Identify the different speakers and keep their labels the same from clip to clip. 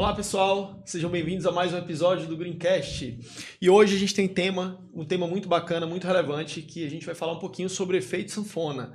Speaker 1: Olá pessoal, sejam bem-vindos a mais um episódio do Greencast. E hoje a gente tem um tema muito bacana, muito relevante, que a gente vai falar um pouquinho sobre efeito sanfona.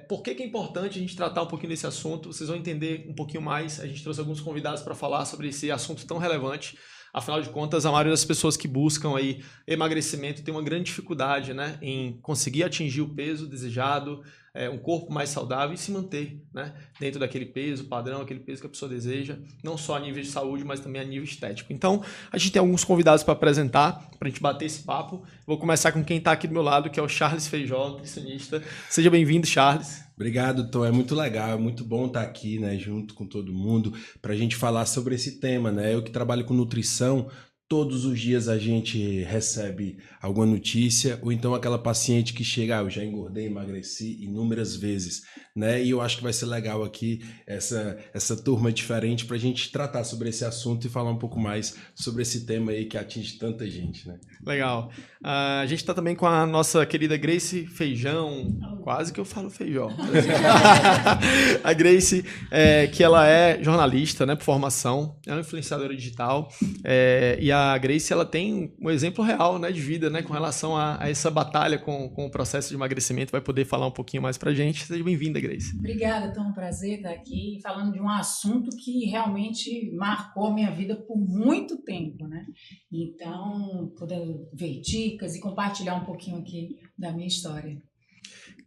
Speaker 1: Por que é importante a gente tratar um pouquinho desse assunto? Vocês vão entender um pouquinho mais. A gente trouxe alguns convidados para falar sobre esse assunto tão relevante. Afinal de contas, a maioria das pessoas que buscam aí emagrecimento tem uma grande dificuldade, né, em conseguir atingir o peso desejado, um corpo mais saudável e se manter, né, dentro daquele peso padrão, aquele peso que a pessoa deseja, não só a nível de saúde, mas também a nível estético. Então, a gente tem alguns convidados para apresentar, para a gente bater esse papo. Vou começar com quem está aqui do meu lado, que é o Charles Feijó, nutricionista. Seja bem-vindo, Charles.
Speaker 2: Obrigado, Tom. É muito legal, é muito bom estar aqui, né, junto com todo mundo, para a gente falar sobre esse tema, né? Eu que trabalho com nutrição, todos os dias a gente recebe alguma notícia, ou então aquela paciente que chega, eu já engordei, emagreci inúmeras vezes, né? E eu acho que vai ser legal aqui essa turma diferente para a gente tratar sobre esse assunto e falar um pouco mais sobre esse tema aí que atinge tanta gente, né?
Speaker 1: Legal. A gente está também com a nossa querida Grace Feijão, quase que eu falo feijó. A Grace, que ela é jornalista, né, por formação, é uma influenciadora digital, e a Grace ela tem um exemplo real, né, de vida, né, com relação a essa batalha com o processo de emagrecimento. Vai poder falar um pouquinho mais pra gente. Seja bem-vinda, Grace.
Speaker 3: Obrigada, Tom. Prazer estar aqui falando de um assunto que realmente marcou a minha vida por muito tempo, né? Então, poder ver dicas e compartilhar um pouquinho aqui da minha história.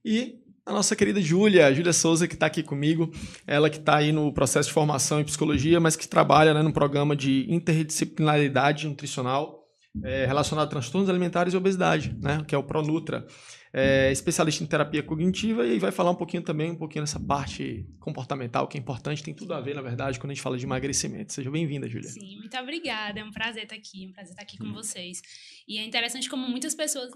Speaker 1: E a nossa querida Júlia Souza, que está aqui comigo, ela que está aí no processo de formação em psicologia, mas que trabalha, né, no programa de interdisciplinaridade nutricional relacionado a transtornos alimentares e obesidade, né, que é o ProNutra. Especialista em terapia cognitiva e vai falar um pouquinho dessa parte comportamental, que é importante, tem tudo a ver, na verdade, quando a gente fala de emagrecimento. Seja bem-vinda, Júlia.
Speaker 4: Sim, muito obrigada, é um prazer estar aqui com vocês. E é interessante como muitas pessoas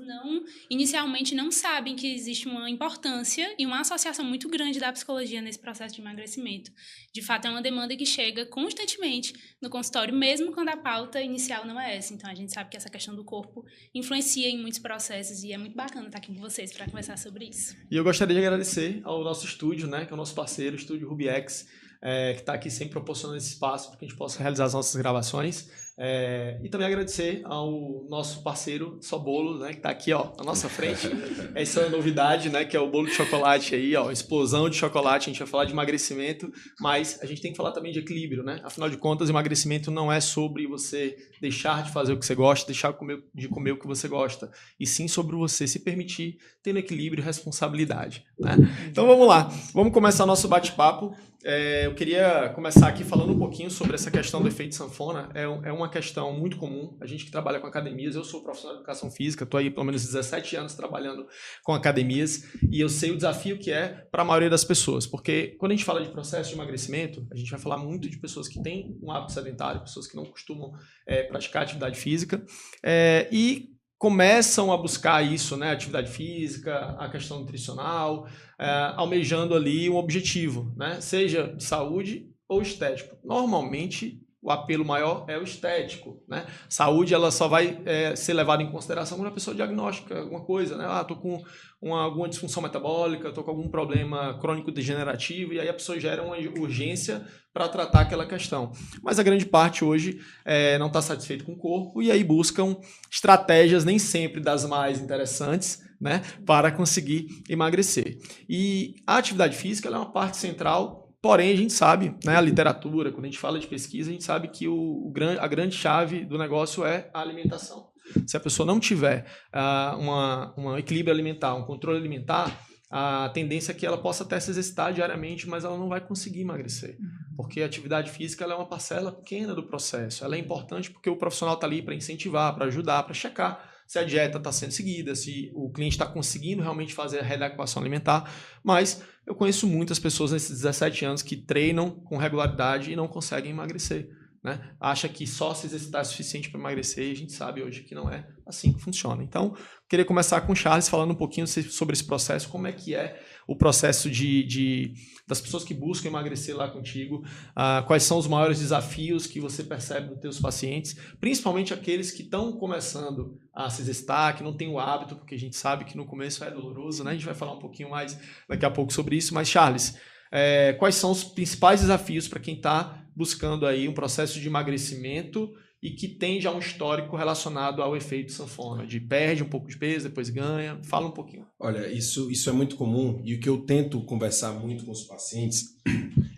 Speaker 4: inicialmente não sabem que existe uma importância e uma associação muito grande da psicologia nesse processo de emagrecimento. De fato, é uma demanda que chega constantemente no consultório, mesmo quando a pauta inicial não é essa. Então, a gente sabe que essa questão do corpo influencia em muitos processos e é muito bacana estar aqui com vocês para conversar sobre isso.
Speaker 1: E eu gostaria de agradecer ao nosso estúdio, né, que é o nosso parceiro, o Estúdio Rubiex, que está aqui sempre proporcionando esse espaço para que a gente possa realizar as nossas gravações. E também agradecer ao nosso parceiro Só Bolo, né, que está aqui, ó, na nossa frente. Essa é uma novidade, né, que é o bolo de chocolate aí, ó, explosão de chocolate. A gente vai falar de emagrecimento, mas a gente tem que falar também de equilíbrio, né? Afinal de contas, emagrecimento não é sobre você deixar de fazer o que você gosta, deixar de comer o que você gosta, e sim sobre você se permitir ter equilíbrio e responsabilidade, né? Então vamos lá, vamos começar nosso bate-papo. Eu queria começar aqui falando um pouquinho sobre essa questão do efeito sanfona. É uma questão muito comum. A gente que trabalha com academias, eu sou profissional de educação física, estou aí pelo menos 17 anos trabalhando com academias e eu sei o desafio que é para a maioria das pessoas, porque quando a gente fala de processo de emagrecimento, a gente vai falar muito de pessoas que têm um hábito sedentário, pessoas que não costumam praticar atividade física e começam a buscar isso, né? Atividade física, a questão nutricional, almejando ali um objetivo, né? Seja de saúde ou estético. Normalmente, o apelo maior é o estético, né? Saúde, ela só vai ser levada em consideração quando a pessoa diagnostica alguma coisa, né? Tô com alguma disfunção metabólica, tô com algum problema crônico degenerativo, e aí a pessoa gera uma urgência para tratar aquela questão. Mas a grande parte hoje não está satisfeito com o corpo e aí buscam estratégias nem sempre das mais interessantes, né, para conseguir emagrecer. E a atividade física ela é uma parte central. Porém, a gente sabe, né, a literatura, quando a gente fala de pesquisa, a gente sabe que a grande chave do negócio é a alimentação. Se a pessoa não tiver um equilíbrio alimentar, um controle alimentar, a tendência é que ela possa até se exercitar diariamente, mas ela não vai conseguir emagrecer. Porque a atividade física ela é uma parcela pequena do processo. Ela é importante porque o profissional está ali para incentivar, para ajudar, para checar se a dieta está sendo seguida, se o cliente está conseguindo realmente fazer a readequação alimentar. Mas eu conheço muitas pessoas nesses 17 anos que treinam com regularidade e não conseguem emagrecer, né? Acha que só se exercitar é suficiente para emagrecer e a gente sabe hoje que não é assim que funciona. Então, queria começar com o Charles falando um pouquinho sobre esse processo, como é que é o processo das pessoas que buscam emagrecer lá contigo, quais são os maiores desafios que você percebe nos teus pacientes, principalmente aqueles que estão começando a se exercitar, que não tem o hábito, porque a gente sabe que no começo é doloroso, né? A gente vai falar um pouquinho mais daqui a pouco sobre isso, mas Charles, quais são os principais desafios para quem está buscando aí um processo de emagrecimento e que tem já um histórico relacionado ao efeito sanfona, de perde um pouco de peso, depois ganha. Fala um pouquinho.
Speaker 2: Olha, isso é muito comum e o que eu tento conversar muito com os pacientes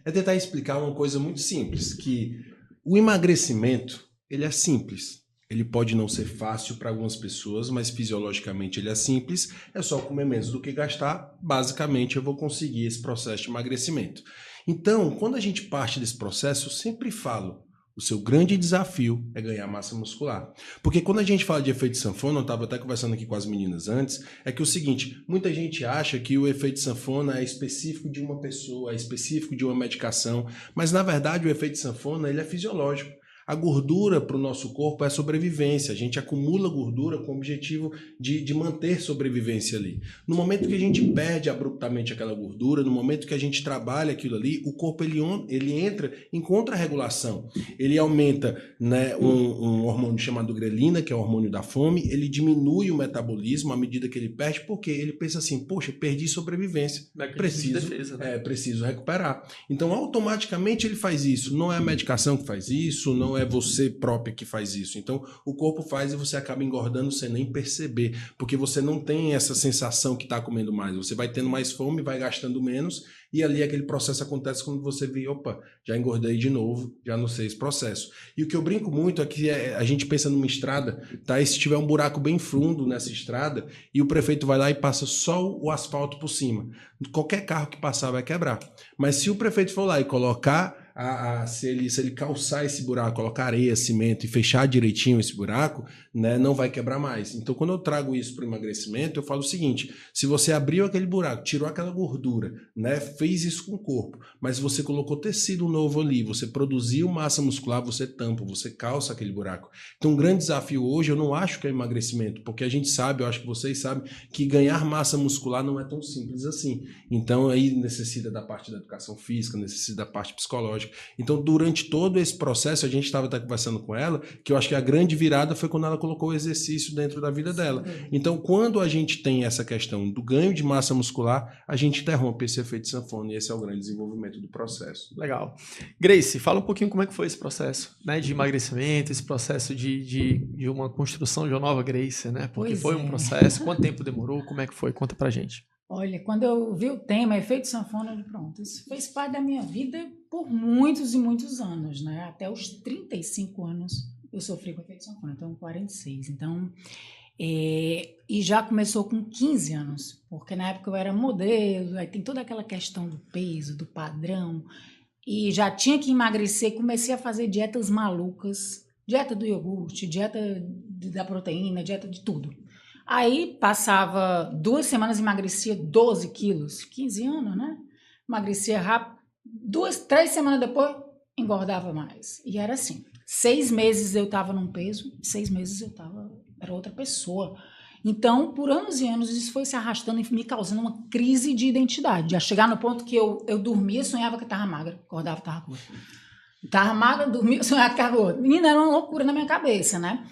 Speaker 2: é tentar explicar uma coisa muito simples, que o emagrecimento, ele é simples. Ele pode não ser fácil para algumas pessoas, mas fisiologicamente ele é simples. É só comer menos do que gastar. Basicamente, eu vou conseguir esse processo de emagrecimento. Então, quando a gente parte desse processo, eu sempre falo, o seu grande desafio é ganhar massa muscular. Porque quando a gente fala de efeito sanfona, eu estava até conversando aqui com as meninas antes, é que é o seguinte, muita gente acha que o efeito sanfona é específico de uma pessoa, é específico de uma medicação, mas na verdade o efeito sanfona ele é fisiológico. A gordura para o nosso corpo é sobrevivência. A gente acumula gordura com o objetivo de manter sobrevivência ali. No momento que a gente perde abruptamente aquela gordura, no momento que a gente trabalha aquilo ali, o corpo ele entra em contra-regulação. Ele aumenta, né, um hormônio chamado grelina, que é o hormônio da fome, ele diminui o metabolismo à medida que ele perde, porque ele pensa assim, poxa, perdi sobrevivência, preciso recuperar. Então, automaticamente ele faz isso. Não é a medicação que faz isso, não é você própria que faz isso. Então, o corpo faz e você acaba engordando sem nem perceber, porque você não tem essa sensação que está comendo mais. Você vai tendo mais fome, vai gastando menos, e ali aquele processo acontece quando você vê, opa, já engordei de novo, já não sei esse processo. E o que eu brinco muito é que a gente pensa numa estrada, tá? E se tiver um buraco bem fundo nessa estrada, e o prefeito vai lá e passa só o asfalto por cima, qualquer carro que passar vai quebrar. Mas se o prefeito for lá e colocar se ele calçar esse buraco, colocar areia, cimento e fechar direitinho esse buraco, né, não vai quebrar mais. Então, quando eu trago isso para o emagrecimento, eu falo o seguinte, se você abriu aquele buraco, tirou aquela gordura, né, fez isso com o corpo, mas você colocou tecido novo ali, você produziu massa muscular, você tampa, você calça aquele buraco. Então, um grande desafio hoje, eu não acho que é emagrecimento, porque a gente sabe, eu acho que vocês sabem, que ganhar massa muscular não é tão simples assim. Então, aí necessita da parte da educação física, necessita da parte psicológica. Então, durante todo esse processo, a gente estava até conversando com ela, que eu acho que a grande virada foi quando ela colocou o exercício dentro da vida dela. Então, quando a gente tem essa questão do ganho de massa muscular, a gente interrompe esse efeito sanfona e esse é o grande desenvolvimento do processo.
Speaker 1: Legal. Grace, fala um pouquinho como é que foi esse processo, né, de emagrecimento, esse processo de uma construção de uma nova Grace, né? Porque foi um processo, quanto tempo demorou, como é que foi? Conta pra gente.
Speaker 3: Olha, quando eu vi o tema efeito sanfona, pronto, isso fez parte da minha vida por muitos e muitos anos, né? Até os 35 anos eu sofri com efeito sanfona, então 46. Então, e já começou com 15 anos, porque na época eu era modelo, aí tem toda aquela questão do peso, do padrão, e já tinha que emagrecer, comecei a fazer dietas malucas, dieta do iogurte, dieta da proteína, dieta de tudo. Aí passava 2 semanas e emagrecia 12 quilos, 15 anos, né? Emagrecia rápido, 2, 3 semanas depois engordava mais. E era assim, 6 meses eu estava num peso, 6 meses era outra pessoa. Então, por anos e anos, isso foi se arrastando e me causando uma crise de identidade. A chegar no ponto que eu dormia, sonhava que estava magra, acordava, estava gorda. Estava magra, dormia, sonhava que estava gorda. Menina, era uma loucura na minha cabeça, né?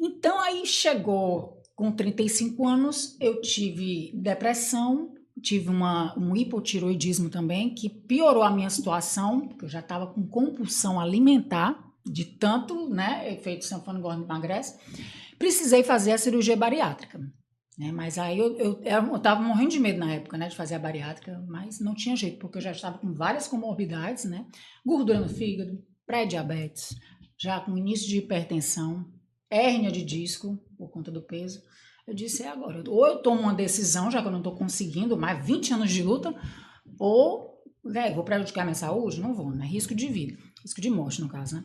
Speaker 3: Então, aí chegou... Com 35 anos, eu tive depressão, tive um hipotiroidismo também, que piorou a minha situação, porque eu já estava com compulsão alimentar, de tanto, né, efeito sanfona, engorda, emagrece. Precisei fazer a cirurgia bariátrica, né, mas aí eu estava morrendo de medo na época, né, de fazer a bariátrica, mas não tinha jeito, porque eu já estava com várias comorbidades, né, gordura no fígado, pré-diabetes, já com início de hipertensão, hérnia de disco, por conta do peso. Eu disse, agora, ou eu tomo uma decisão, já que eu não estou conseguindo, mais 20 anos de luta, ou, vou prejudicar minha saúde? Não vou, né? Risco de vida, risco de morte, no caso, né?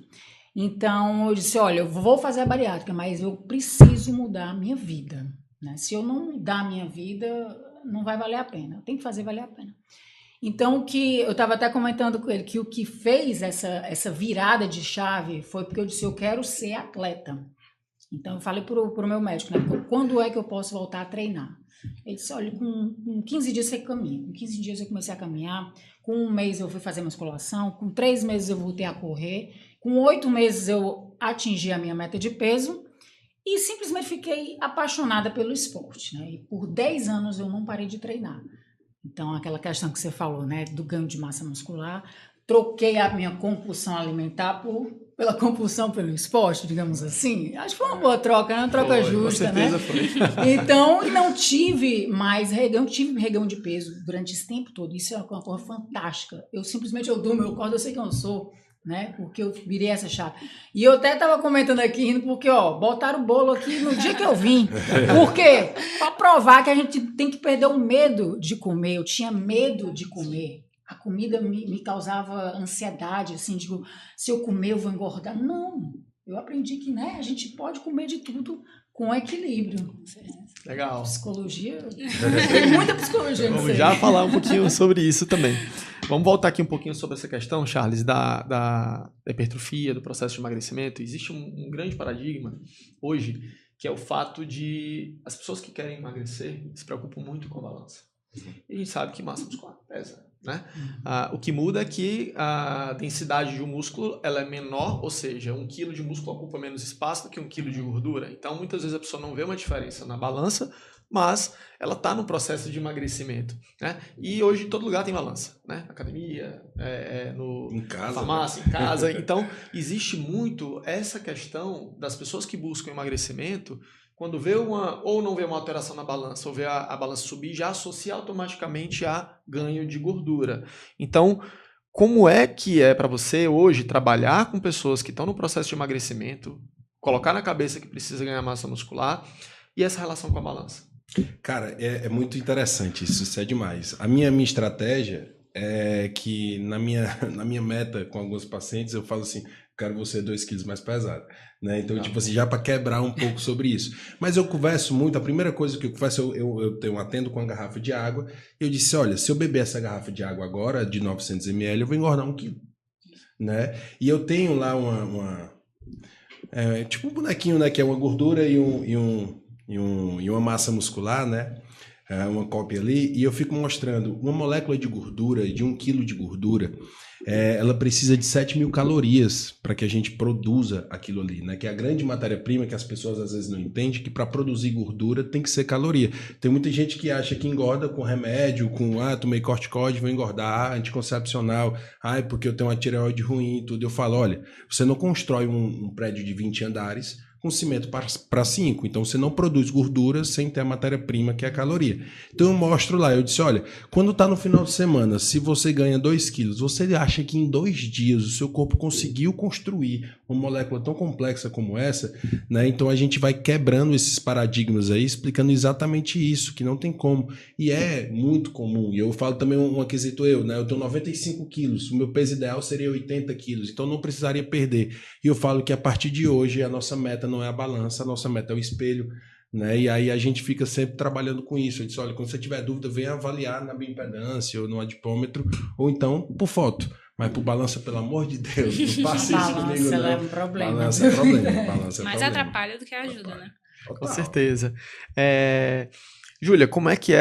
Speaker 3: Então, eu disse, olha, eu vou fazer a bariátrica, mas eu preciso mudar a minha vida, né? Se eu não mudar a minha vida, não vai valer a pena. Eu tenho que fazer valer a pena. Então, o que eu estava até comentando com ele, que o que fez essa virada de chave foi porque eu disse, eu quero ser atleta. Então, eu falei para o meu médico, né, quando é que eu posso voltar a treinar? Ele disse, olha, com 15 dias você caminha. Com 15 dias eu comecei a caminhar, com 1 mês eu fui fazer musculação, com 3 meses eu voltei a correr, com 8 meses eu atingi a minha meta de peso e simplesmente fiquei apaixonada pelo esporte, né? E por 10 anos eu não parei de treinar. Então, aquela questão que você falou, né, do ganho de massa muscular, troquei a minha compulsão alimentar pela compulsão pelo esporte, digamos assim. Acho que foi uma boa troca, né? Uma troca justa, né? Foi. Então, não tive mais regão, tive regão de peso durante esse tempo todo. Isso é uma coisa fantástica. Eu durmo, eu acordo, eu sei quem eu sou, né? Porque eu virei essa chave. E eu até estava comentando aqui, rindo, porque, botaram o bolo aqui no dia que eu vim. Por quê? Para provar que a gente tem que perder o medo de comer. Eu tinha medo de comer. A comida me causava ansiedade, assim, digo, se eu comer eu vou engordar. Não, eu aprendi que, né, a gente pode comer de tudo com equilíbrio.
Speaker 1: Legal.
Speaker 3: Psicologia, tem muita psicologia.
Speaker 1: Vamos já falar um pouquinho sobre isso também. Vamos voltar aqui um pouquinho sobre essa questão, Charles, da hipertrofia, do processo de emagrecimento. Existe um grande paradigma hoje, que é o fato de as pessoas que querem emagrecer se preocupam muito com a balança. E a gente sabe que massa muscular pesa, né? O que muda é que a densidade de um músculo ela é menor, ou seja, 1 quilo de músculo ocupa menos espaço do que 1 quilo de gordura. Então, muitas vezes a pessoa não vê uma diferença na balança, mas ela está no processo de emagrecimento, né? E hoje todo lugar tem balança, né? Academia,
Speaker 2: em casa,
Speaker 1: farmácia,
Speaker 2: né?
Speaker 1: em casa. Então, existe muito essa questão das pessoas que buscam emagrecimento. Quando vê ou não vê uma alteração na balança, ou vê a balança subir, já associa automaticamente a ganho de gordura. Então, como é que é para você hoje trabalhar com pessoas que estão no processo de emagrecimento, colocar na cabeça que precisa ganhar massa muscular e essa relação com a balança?
Speaker 2: Cara, é muito interessante, isso é demais. A minha estratégia é que na minha meta com alguns pacientes eu falo assim, quero você 2 quilos mais pesado, né? Então, tipo assim, já para quebrar um pouco sobre isso. Mas eu converso muito, a primeira coisa que eu converso, eu atendo com uma garrafa de água, e eu disse, olha, se eu beber essa garrafa de água agora, de 900 ml, eu vou engordar 1 quilo, né? E eu tenho lá tipo um bonequinho, né, que é uma gordura e uma massa muscular, né? Uma cópia ali, e eu fico mostrando uma molécula de gordura, de 1 quilo de gordura, ela precisa de 7.000 calorias para que a gente produza aquilo ali, né? Que é a grande matéria-prima que as pessoas às vezes não entendem, que para produzir gordura tem que ser caloria. Tem muita gente que acha que engorda com remédio, tomei corticoide, vou engordar, anticoncepcional, porque eu tenho uma tireoide ruim e tudo. Eu falo, olha, você não constrói um prédio de 20 andares com cimento para 5. Então, você não produz gordura sem ter a matéria-prima, que é a caloria. Então, eu mostro lá. Eu disse, olha, quando está no final de semana, se você ganha 2 quilos, você acha que em 2 dias o seu corpo conseguiu construir uma molécula tão complexa como essa, né? Então, a gente vai quebrando esses paradigmas aí, explicando exatamente isso, que não tem como. E é muito comum. E eu falo também um quesito né? Eu tenho 95 quilos, o meu peso ideal seria 80 quilos, então não precisaria perder. E eu falo que a partir de hoje, a nossa meta não é a balança, a nossa meta é o espelho, né? E aí a gente fica sempre trabalhando com isso. Eu disse, olha, quando você tiver dúvida, venha avaliar na bioimpedância ou no adipômetro, ou então por foto. Mas por balança, pelo amor de Deus, não faça isso comigo, não.
Speaker 3: É um problema.
Speaker 2: Balança é problema. Balança é
Speaker 4: mais
Speaker 2: problema.
Speaker 4: atrapalha do que ajuda, né?
Speaker 1: Com certeza. Júlia, como é que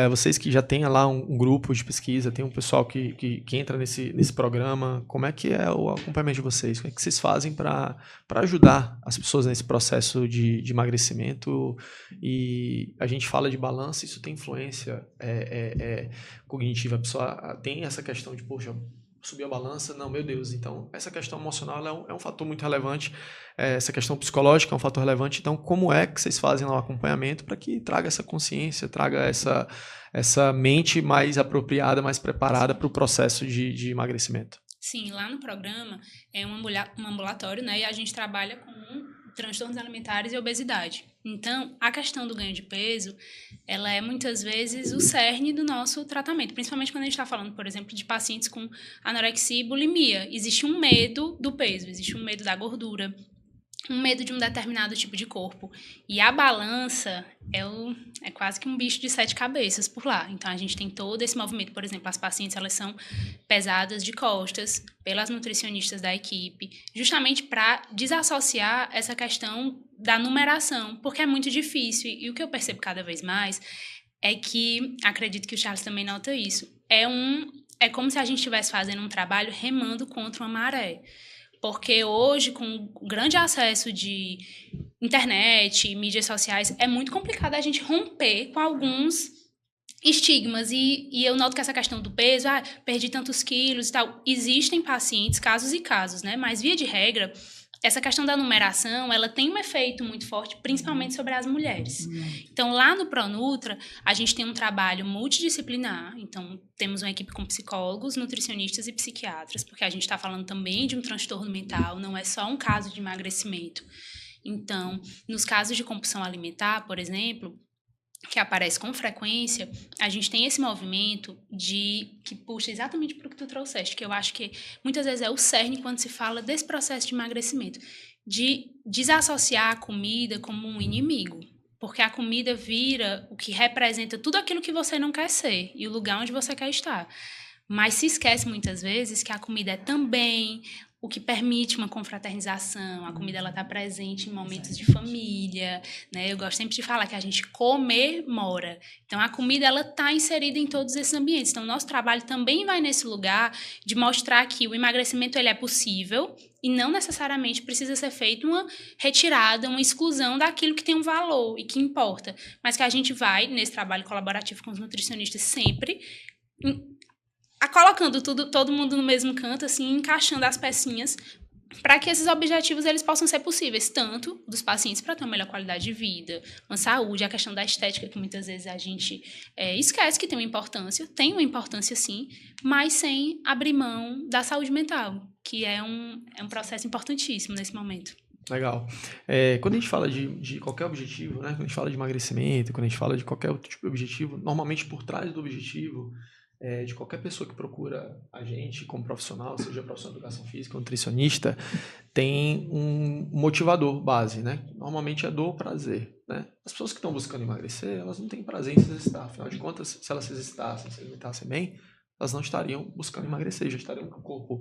Speaker 1: vocês que já têm lá um grupo de pesquisa, tem um pessoal que entra nesse programa, como é que é o acompanhamento de vocês? Como é que vocês fazem para ajudar as pessoas nesse processo de emagrecimento? E a gente fala de balança, isso tem influência cognitiva, a pessoa tem essa questão de, poxa, subir a balança, não, meu Deus. Então, essa questão emocional é um fator muito relevante, essa questão psicológica é um fator relevante. Então, como é que vocês fazem lá o acompanhamento para que traga essa consciência, traga essa mente mais apropriada, mais preparada para o processo de emagrecimento?
Speaker 4: Sim, lá no programa é um ambulatório, né? E a gente trabalha com transtornos alimentares e obesidade. Então, a questão do ganho de peso, ela é muitas vezes o cerne do nosso tratamento, principalmente quando a gente está falando, por exemplo, de pacientes com anorexia e bulimia. Existe um medo do peso, existe um medo da gordura, um medo de um determinado tipo de corpo. E a balança é quase que um bicho de 7 cabeças por lá. Então, a gente tem todo esse movimento. Por exemplo, as pacientes, elas são pesadas de costas pelas nutricionistas da equipe, justamente para desassociar essa questão da numeração, porque é muito difícil. E o que eu percebo cada vez mais é que, acredito que o Charles também nota isso, é como se a gente estivesse fazendo um trabalho remando contra uma maré. Porque hoje, com o grande acesso de internet, mídias sociais, é muito complicado a gente romper com alguns estigmas, e eu noto que essa questão do peso, perdi tantos quilos e tal, existem pacientes, casos e casos, né? Mas, via de regra, essa questão da numeração, ela tem um efeito muito forte, principalmente sobre as mulheres. Então, lá no Pronutra, a gente tem um trabalho multidisciplinar, então temos uma equipe com psicólogos, nutricionistas e psiquiatras, porque a gente está falando também de um transtorno mental, não é só um caso de emagrecimento. Então, nos casos de compulsão alimentar, por exemplo, que aparece com frequência, a gente tem esse movimento que puxa exatamente para o que tu trouxeste, que eu acho que muitas vezes é o cerne quando se fala desse processo de emagrecimento, de desassociar a comida como um inimigo, porque a comida vira o que representa tudo aquilo que você não quer ser e o lugar onde você quer estar. Mas se esquece muitas vezes que a comida é também o que permite uma confraternização, a comida está presente em momentos de família, né? Eu gosto sempre de falar que a gente comemora. Então, a comida está inserida em todos esses ambientes. Então, o nosso trabalho também vai nesse lugar de mostrar que o emagrecimento ele é possível e não necessariamente precisa ser feito uma retirada, uma exclusão daquilo que tem um valor e que importa. Mas que a gente vai, nesse trabalho colaborativo com os nutricionistas, sempre colocando todo mundo no mesmo canto, assim, encaixando as pecinhas para que esses objetivos eles possam ser possíveis, tanto dos pacientes para ter uma melhor qualidade de vida, uma saúde, a questão da estética, que muitas vezes a gente esquece que tem uma importância sim, mas sem abrir mão da saúde mental, que é um processo importantíssimo nesse momento.
Speaker 1: Legal. Quando a gente fala de qualquer objetivo, né, quando a gente fala de emagrecimento, quando a gente fala de qualquer outro tipo de objetivo, normalmente por trás do objetivo de qualquer pessoa que procura a gente como profissional, seja profissional de educação física, nutricionista, tem um motivador base, né? Normalmente é dor ou prazer, né? As pessoas que estão buscando emagrecer, elas não têm prazer em se exercitar. Afinal de contas, se elas se exercitassem, se alimentassem bem, elas não estariam buscando emagrecer, já estariam com o corpo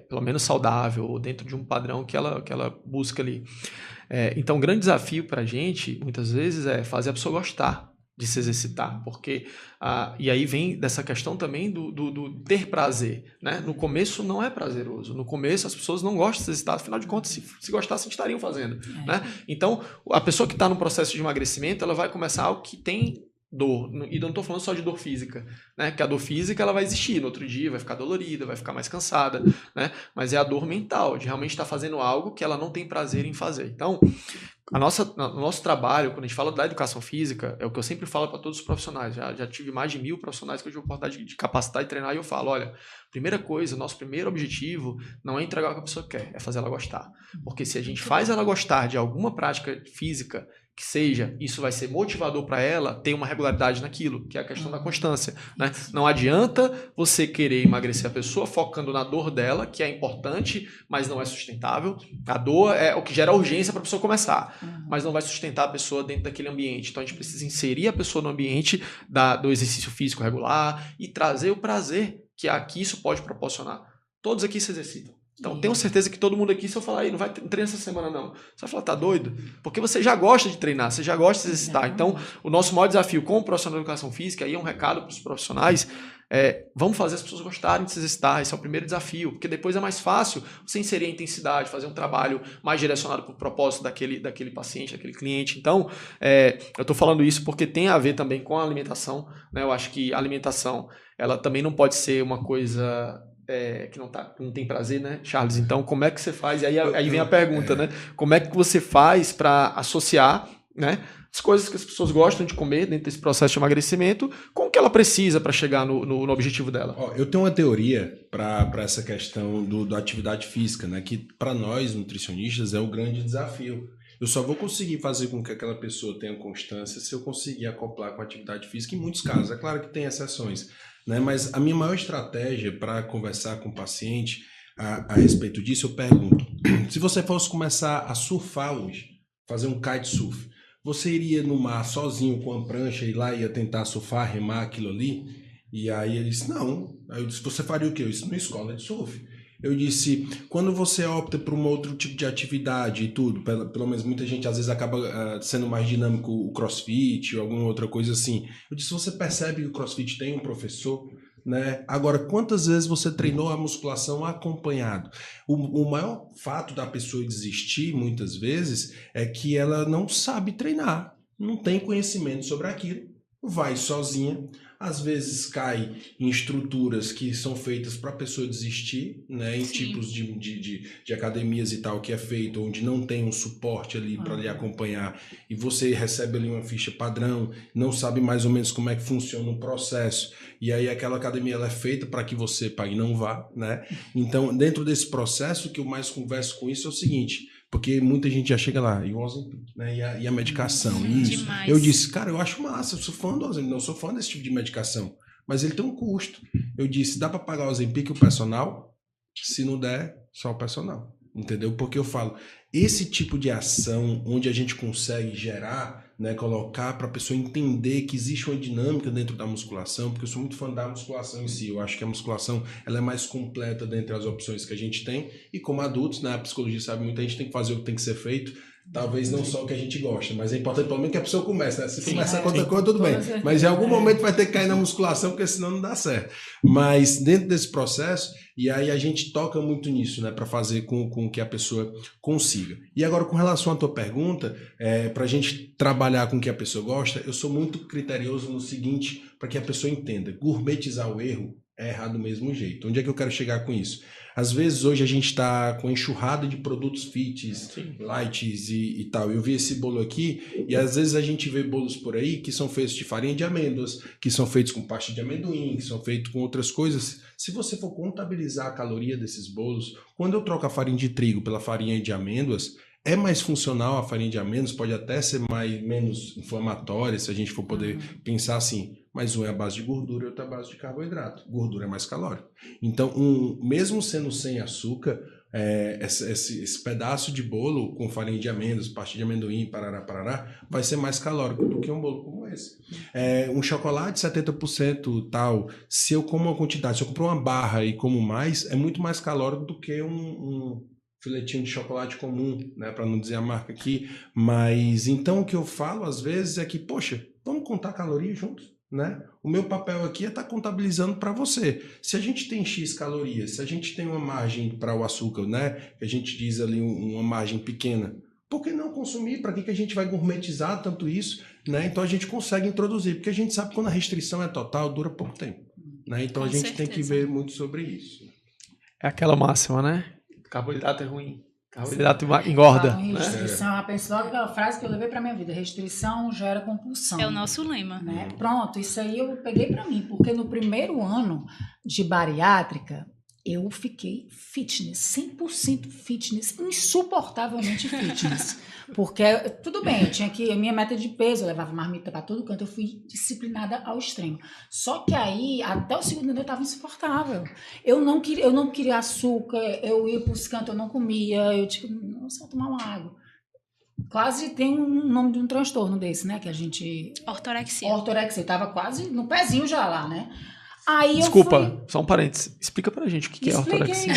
Speaker 1: pelo menos saudável, ou dentro de um padrão que ela busca ali. Então, o grande desafio para a gente, muitas vezes, é fazer a pessoa gostar de se exercitar, porque e aí vem dessa questão também do ter prazer, né? No começo não é prazeroso, no começo as pessoas não gostam de se exercitar, afinal de contas, se gostassem, estariam fazendo, né? Então, a pessoa que está no processo de emagrecimento, ela vai começar algo que tem dor, e não estou falando só de dor física, né? Que a dor física ela vai existir, no outro dia vai ficar dolorida, vai ficar mais cansada, né? Mas é a dor mental, de realmente estar fazendo algo que ela não tem prazer em fazer. Então, o nosso trabalho, quando a gente fala da educação física, é o que eu sempre falo para todos os profissionais. Já tive mais de 1000 profissionais que eu tive a oportunidade de capacitar e treinar, e eu falo, olha, primeira coisa, nosso primeiro objetivo não é entregar o que a pessoa quer, é fazer ela gostar. Porque se a gente faz ela gostar de alguma prática física que seja, isso vai ser motivador para ela ter uma regularidade naquilo, que é a questão da constância, né? Não adianta você querer emagrecer a pessoa focando na dor dela, que é importante, mas não é sustentável. A dor é o que gera urgência para a pessoa começar, mas não vai sustentar a pessoa dentro daquele ambiente. Então a gente precisa inserir a pessoa no ambiente do exercício físico regular e trazer o prazer que aqui isso pode proporcionar. Todos aqui se exercitam. Então, tenho certeza que todo mundo aqui, se eu falar, não vai treinar essa semana não, você vai falar, tá doido? Porque você já gosta de treinar, você já gosta de se exercitar. Então, o nosso maior desafio como profissional de educação física, aí é um recado para os profissionais, vamos fazer as pessoas gostarem de se exercitar, esse é o primeiro desafio, porque depois é mais fácil você inserir a intensidade, fazer um trabalho mais direcionado para o propósito daquele paciente, daquele cliente. Então, eu estou falando isso porque tem a ver também com a alimentação, né? Eu acho que a alimentação, ela também não pode ser uma coisa que não tem prazer, né, Charles? Então, como é que você faz? E aí vem a pergunta, né? Como é que você faz para associar, né, as coisas que as pessoas gostam de comer dentro desse processo de emagrecimento com o que ela precisa para chegar no objetivo dela?
Speaker 2: Eu tenho uma teoria para essa questão da atividade física, né? Que para nós, nutricionistas, é o grande desafio. Eu só vou conseguir fazer com que aquela pessoa tenha constância se eu conseguir acoplar com a atividade física, em muitos casos. É claro que tem exceções, né? Mas a minha maior estratégia para conversar com o paciente a respeito disso, eu pergunto, se você fosse começar a surfar hoje, fazer um kitesurf, você iria no mar sozinho com a prancha e lá ia tentar surfar, remar aquilo ali? E aí ele disse, não. Aí eu disse, você faria o quê? Eu disse, numa escola de surf. Eu disse, quando você opta por um outro tipo de atividade e tudo, pelo menos muita gente às vezes acaba sendo mais dinâmico o crossfit ou alguma outra coisa assim. Eu disse, você percebe que o crossfit tem um professor, né? Agora, quantas vezes você treinou a musculação acompanhado? O maior fato da pessoa desistir, muitas vezes, é que ela não sabe treinar, não tem conhecimento sobre aquilo. vai sozinha, às vezes cai em estruturas que são feitas para a pessoa desistir, né? Em tipos de academias e tal que é feito, onde não tem um suporte ali para lhe acompanhar e você recebe ali uma ficha padrão, não sabe mais ou menos como é que funciona o processo, e aí aquela academia ela é feita para que você pague e não vá, né? Então, dentro desse processo, o que eu mais converso com isso é o seguinte, porque muita gente já chega lá, e o Ozempic, né? E a medicação, isso.
Speaker 4: Demais.
Speaker 2: Eu disse, cara, eu acho massa, eu sou fã do Ozempic, não sou fã desse tipo de medicação, mas ele tem um custo. Eu disse, dá para pagar o Ozempic e o personal? Se não der, só o personal. Entendeu? Porque eu falo, esse tipo de ação onde a gente consegue gerar, né, colocar para a pessoa entender que existe uma dinâmica dentro da musculação, porque eu sou muito fã da musculação em si, eu acho que a musculação ela é mais completa dentre as opções que a gente tem, e como adultos, né, a psicologia sabe muito, a gente tem que fazer o que tem que ser feito, talvez não só o que a gente gosta, mas é importante pelo menos que a pessoa comece, né? Se começar com outra coisa, tudo bem, mas em algum momento vai ter que cair na musculação, porque senão não dá certo. Mas dentro desse processo, e aí a gente toca muito nisso, né, para fazer com que a pessoa consiga. E agora, com relação à tua pergunta, para a gente trabalhar com o que a pessoa gosta, eu sou muito criterioso no seguinte, para que a pessoa entenda, gourmetizar o erro é errar do mesmo jeito. Onde é que eu quero chegar com isso? Às vezes hoje a gente está com enxurrada de produtos fits, lights e tal. Eu vi esse bolo aqui e às vezes a gente vê bolos por aí que são feitos de farinha de amêndoas, que são feitos com pasta de amendoim, que são feitos com outras coisas. Se você for contabilizar a caloria desses bolos, quando eu troco a farinha de trigo pela farinha de amêndoas, é mais funcional a farinha de amêndoas, pode até ser menos inflamatória, se a gente for poder pensar assim, mas um é a base de gordura e outro é a base de carboidrato. Gordura é mais calórico. Então, mesmo sendo sem açúcar, esse pedaço de bolo com farinha de amêndoas, pasta de amendoim, parará, vai ser mais calórico do que um bolo como esse. Um chocolate 70% tal, se eu como uma quantidade, se eu compro uma barra e como mais, é muito mais calórico do que um filetinho de chocolate comum, né, para não dizer a marca aqui, mas então o que eu falo às vezes é que, poxa, vamos contar calorias juntos, né? O meu papel aqui é estar contabilizando para você. Se a gente tem X calorias, se a gente tem uma margem para o açúcar, né, que a gente diz ali uma margem pequena, por que não consumir? Para que a gente vai gourmetizar tanto isso, né? Então a gente consegue introduzir, porque a gente sabe que quando a restrição é total, dura pouco tempo, né? Então
Speaker 4: Com
Speaker 2: a gente
Speaker 4: certeza.
Speaker 2: tem que ver muito sobre isso.
Speaker 1: É aquela máxima, né? Carboidrato é ruim. Carboidrato engorda.
Speaker 3: Falam em
Speaker 1: Né?
Speaker 3: restrição, eu penso logo aquela frase que eu levei pra minha vida: restrição gera compulsão.
Speaker 4: É o nosso lema.
Speaker 3: Né? Pronto, isso aí eu peguei pra mim, porque no primeiro ano de bariátrica, eu fiquei fitness, 100% fitness, insuportavelmente fitness. Porque, tudo bem, eu tinha que, a minha meta de peso, eu levava marmita pra todo canto, eu fui disciplinada ao extremo. Só que aí, até o segundo ano eu tava insuportável. Eu não queria açúcar, eu ia pros cantos, eu não comia, eu tipo, nossa, vou tomar uma água. Quase tem um nome de um transtorno desse, né, que a gente...
Speaker 4: Ortorexia.
Speaker 3: Ortorexia, eu tava quase no pezinho já lá, né? Aí
Speaker 1: Desculpa, só um parênteses. Explica pra gente o que é ortorexia.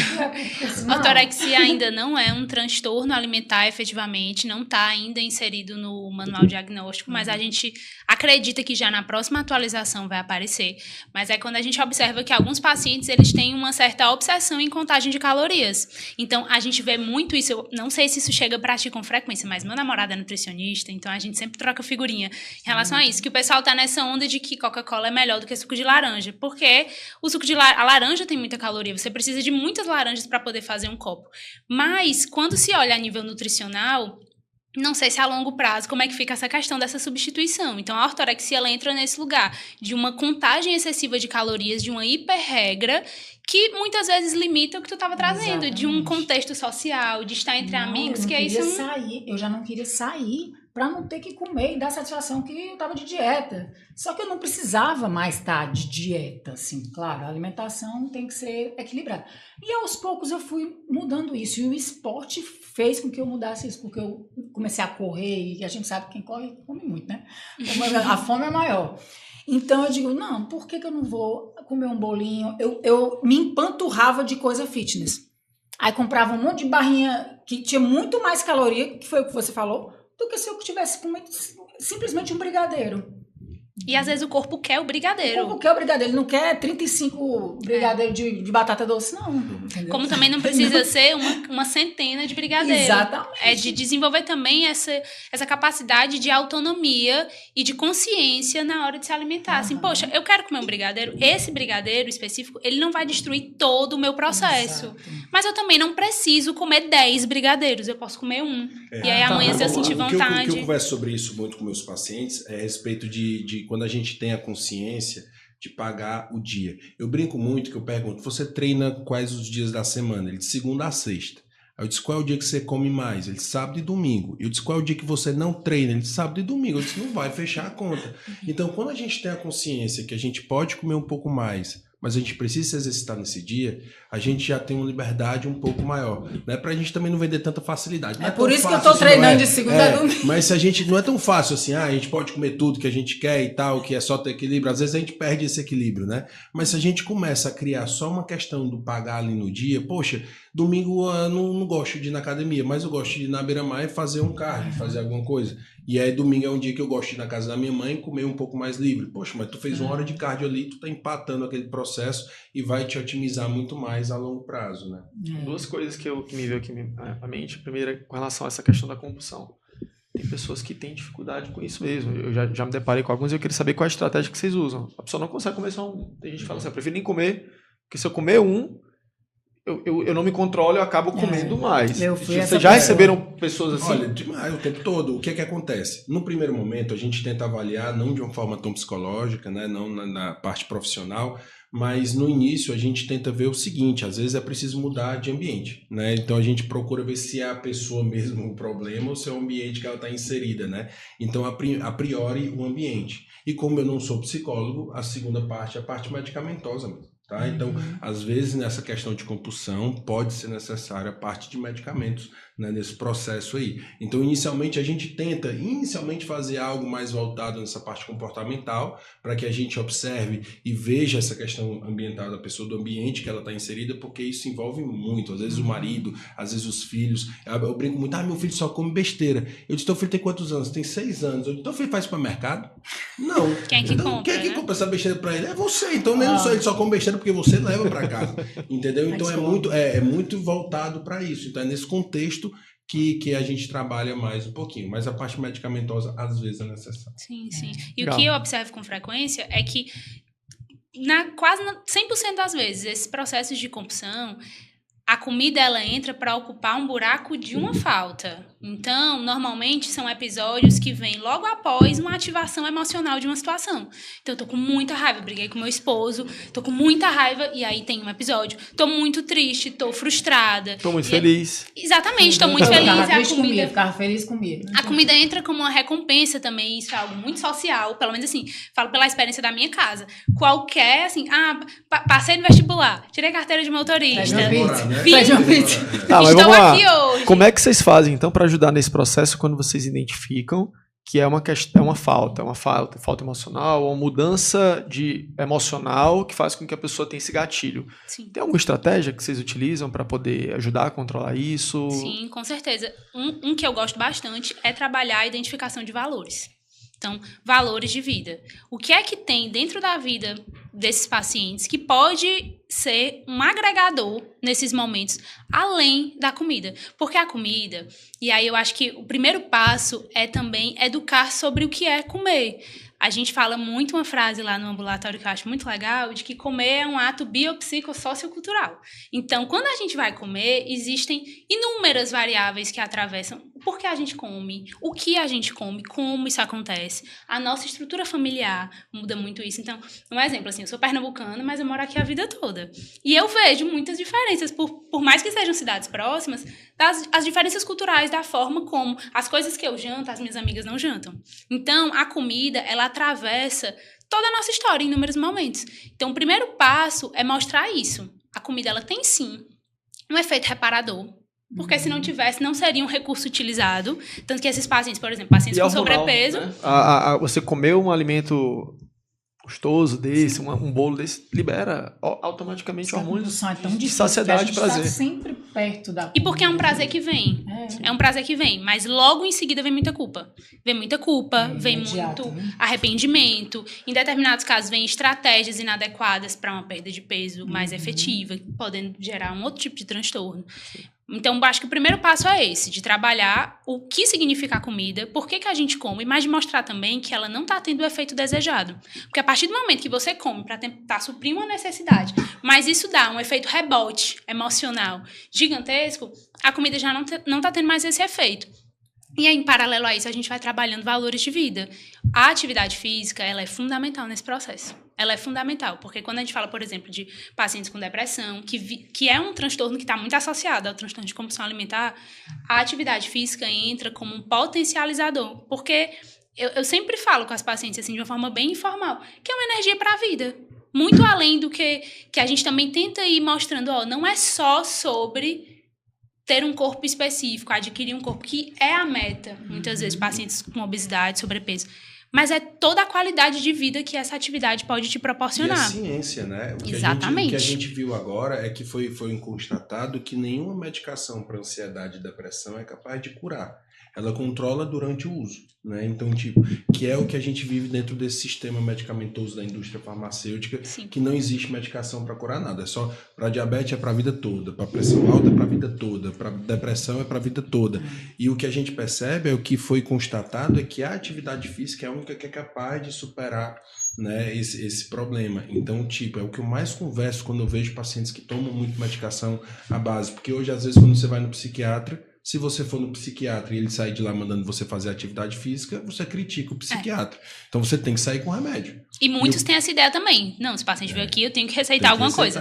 Speaker 4: Ortorexia ainda não é um transtorno alimentar efetivamente, não está ainda inserido no manual diagnóstico, mas a gente acredita que já na próxima atualização vai aparecer. Mas é quando a gente observa que alguns pacientes eles têm uma certa obsessão em contagem de calorias. Então, a gente vê muito isso. Eu não sei se isso chega pra ti com frequência, mas meu namorado é nutricionista, então a gente sempre troca figurinha em relação a isso, que o pessoal tá nessa onda de que Coca-Cola é melhor do que suco de laranja, porque o suco de a laranja tem muita caloria, você precisa de muitas laranjas para poder fazer um copo. Mas, quando se olha a nível nutricional, não sei se a longo prazo, como é que fica essa questão dessa substituição. Então, a ortorexia, ela entra nesse lugar de uma contagem excessiva de calorias, de uma hiperregra, que muitas vezes limita o que tu estava trazendo, exatamente, de um contexto social, de estar entre amigos, que é isso.
Speaker 3: Eu já não queria sair para não ter que comer e dar satisfação que eu estava de dieta. Só que eu não precisava mais estar de dieta, assim, claro, a alimentação tem que ser equilibrada. E aos poucos eu fui mudando isso, e o esporte fez com que eu mudasse isso, porque eu comecei a correr, e a gente sabe que quem corre come muito, né? A fome é maior. Então eu digo, não, por que eu não vou comer um bolinho? Eu me empanturrava de coisa fitness. Aí comprava um monte de barrinha que tinha muito mais caloria, que foi o que você falou, do que se eu tivesse comido simplesmente um brigadeiro.
Speaker 4: E às vezes o corpo quer o brigadeiro.
Speaker 3: O corpo quer o brigadeiro, ele não quer 35 brigadeiros de batata doce, não. entendeu?
Speaker 4: Como também não precisa ser uma centena de brigadeiros.
Speaker 3: Exatamente.
Speaker 4: É de desenvolver também essa capacidade de autonomia e de consciência na hora de se alimentar. Assim, poxa, eu quero comer um brigadeiro. Esse brigadeiro específico, ele não vai destruir todo o meu processo.
Speaker 3: Exato.
Speaker 4: Mas eu também não preciso comer 10 brigadeiros. Eu posso comer um. E aí amanhã, se eu sentir vontade...
Speaker 2: O que eu converso sobre isso muito com meus pacientes é a respeito de quando a gente tem a consciência de pagar o dia. Eu brinco muito que eu pergunto, você treina quais os dias da semana? Ele diz segunda a sexta. Aí eu disse, qual é o dia que você come mais? Ele disse, sábado e domingo. Eu disse, qual é o dia que você não treina? Ele disse, sábado e domingo. Eu disse, não vai fechar a conta. Então, quando a gente tem a consciência que a gente pode comer um pouco mais, mas a gente precisa se exercitar nesse dia, a gente já tem uma liberdade um pouco maior, né? Pra gente também não vender tanta facilidade. Não
Speaker 3: É por isso que eu
Speaker 2: fácil
Speaker 3: tô treinando de segunda a domingo.
Speaker 2: Mas se a gente não é tão fácil assim, a gente pode comer tudo que a gente quer e tal, que é só ter equilíbrio. Às vezes a gente perde esse equilíbrio, né? Mas se a gente começa a criar só uma questão do pagar ali no dia, poxa, domingo eu não gosto de ir na academia, mas eu gosto de ir na beira-mar e fazer um cardio, fazer alguma coisa. E aí domingo é um dia que eu gosto de ir na casa da minha mãe e comer um pouco mais livre. Poxa, mas tu fez 1 hora de cardio ali, tu tá empatando aquele processo e vai te otimizar muito mais a longo prazo, né?
Speaker 1: Duas coisas que me veio aqui à mente. Primeira, com relação a essa questão da compulsão. Tem pessoas que têm dificuldade com isso mesmo. Eu já me deparei com alguns e eu queria saber qual é a estratégia que vocês usam. A pessoa não consegue comer só um. Tem gente que fala assim, eu prefiro nem comer, porque se eu comer um, eu não me controlo e eu acabo comendo mais. Vocês já receberam pessoas assim?
Speaker 2: Olha, demais, o tempo todo. O que é que acontece? No primeiro momento, a gente tenta avaliar, não de uma forma tão psicológica, né? Não na parte profissional, mas no início a gente tenta ver o seguinte, às vezes é preciso mudar de ambiente, né? Então a gente procura ver se é a pessoa mesmo o problema ou se é o ambiente que ela está inserida, né? Então, a priori, o ambiente. E como eu não sou psicólogo, a segunda parte é a parte medicamentosa mesmo. Tá? Então, às vezes, nessa questão de compulsão, pode ser necessária a parte de medicamentos, né, nesse processo aí. Então, inicialmente, a gente tenta fazer algo mais voltado nessa parte comportamental, para que a gente observe e veja essa questão ambiental da pessoa, do ambiente que ela está inserida, porque isso envolve muito. Às vezes o marido, às vezes os filhos. Eu brinco muito, meu filho só come besteira. Eu disse, teu filho tem quantos anos? Tem 6 anos. Eu disse, teu filho faz supermercado? Não.
Speaker 4: Quem é que compra?
Speaker 2: Quem é que compra essa besteira para ele? É você. Então, ele só come besteira porque você leva para casa. Entendeu? Então, é muito voltado para isso. Então, é nesse contexto que a gente trabalha mais um pouquinho. Mas a parte medicamentosa, às vezes, é necessária.
Speaker 4: Sim, sim. E o que eu observo com frequência é que, quase 100% das vezes, esses processos de compulsão, a comida ela entra para ocupar um buraco de uma falta. Então, normalmente, são episódios que vêm logo após uma ativação emocional de uma situação. Então, eu tô com muita raiva, briguei com meu esposo, tô com muita raiva, e aí tem um episódio. Tô muito triste, tô frustrada.
Speaker 1: Tô muito feliz.
Speaker 4: Exatamente, tô muito feliz.
Speaker 3: Ficava feliz comigo.
Speaker 4: A comida entra como uma recompensa também, isso é algo muito social, pelo menos assim, falo pela experiência da minha casa. Qualquer, assim, passei no vestibular, tirei carteira de motorista.
Speaker 3: Pede uma pizza.
Speaker 1: Tá, mas
Speaker 4: Estou
Speaker 1: vamos lá.
Speaker 4: aqui hoje.
Speaker 1: Como é que vocês fazem, então, para ajudar nesse processo quando vocês identificam que é uma falta emocional, uma mudança emocional que faz com que a pessoa tenha esse gatilho?
Speaker 4: Sim.
Speaker 1: Tem alguma estratégia que vocês utilizam para poder ajudar a controlar isso?
Speaker 4: Sim, com certeza. Um que eu gosto bastante é trabalhar a identificação de valores. Então, valores de vida. O que é que tem dentro da vida desses pacientes que pode ser um agregador nesses momentos, além da comida? Porque a comida, e aí eu acho que o primeiro passo é também educar sobre o que é comer. A gente fala muito uma frase lá no ambulatório que eu acho muito legal, de que comer é um ato biopsicossociocultural. Então, quando a gente vai comer, existem inúmeras variáveis que atravessam o porquê a gente come, o que a gente come, como isso acontece. A nossa estrutura familiar muda muito isso. Então, um exemplo, assim, eu sou pernambucana, mas eu moro aqui a vida toda. E eu vejo muitas diferenças, por mais que sejam cidades próximas, as diferenças culturais da forma como as coisas que eu janto, as minhas amigas não jantam. Então, a comida, ela atravessa toda a nossa história em inúmeros momentos. Então, o primeiro passo é mostrar isso. A comida, ela tem, sim, um efeito reparador. Porque se não tivesse, não seria um recurso utilizado. Tanto que esses pacientes, por exemplo, pacientes com sobrepeso...
Speaker 1: Né? Você comeu um alimento gostoso desse, um bolo desse, libera automaticamente hormônios de saciedade e prazer.
Speaker 3: Está sempre perto da comida.
Speaker 4: E porque é um prazer que vem. É um prazer que vem, mas logo em seguida vem muita culpa. Vem muita culpa, vem muito arrependimento. Em determinados casos, vem estratégias inadequadas para uma perda de peso mais efetiva, podendo gerar um outro tipo de transtorno. Então, acho que o primeiro passo é esse, de trabalhar o que significa a comida, por que a gente come, mas de mostrar também que ela não está tendo o efeito desejado. Porque a partir do momento que você come para tentar suprir uma necessidade, mas isso dá um efeito rebote emocional gigantesco, a comida já não está tendo mais esse efeito. E aí, em paralelo a isso, a gente vai trabalhando valores de vida. A atividade física, ela é fundamental nesse processo. Ela é fundamental, porque quando a gente fala, por exemplo, de pacientes com depressão, que é um transtorno que está muito associado ao transtorno de compulsão alimentar, a atividade física entra como um potencializador. Porque eu sempre falo com as pacientes, assim, de uma forma bem informal, que é uma energia para a vida. Muito além do que a gente também tenta ir mostrando, não é só sobre ter um corpo específico, adquirir um corpo, que é a meta, muitas vezes, pacientes com obesidade, sobrepeso. Mas é toda a qualidade de vida que essa atividade pode te proporcionar.
Speaker 2: E a ciência, né?
Speaker 4: Exatamente.
Speaker 2: O que a gente viu agora é que foi constatado que nenhuma medicação para ansiedade e depressão é capaz de curar. Ela controla durante o uso, né? Então, que é o que a gente vive dentro desse sistema medicamentoso da indústria farmacêutica, Sim. que não existe medicação para curar nada. É só para diabetes é para a vida toda, para pressão alta é para a vida toda, para depressão é para a vida toda. E o que a gente percebe, o que foi constatado, é que a atividade física é a única que é capaz de superar, né, esse problema. Então, é o que eu mais converso quando eu vejo pacientes que tomam muito medicação à base. Porque hoje, às vezes, quando você vai no psiquiatra, se você for no psiquiatra e ele sair de lá mandando você fazer atividade física, você critica o psiquiatra. Então você tem que sair com remédio.
Speaker 4: E muitos têm essa ideia também. Não, se o paciente veio aqui, eu tenho que receitar alguma coisa.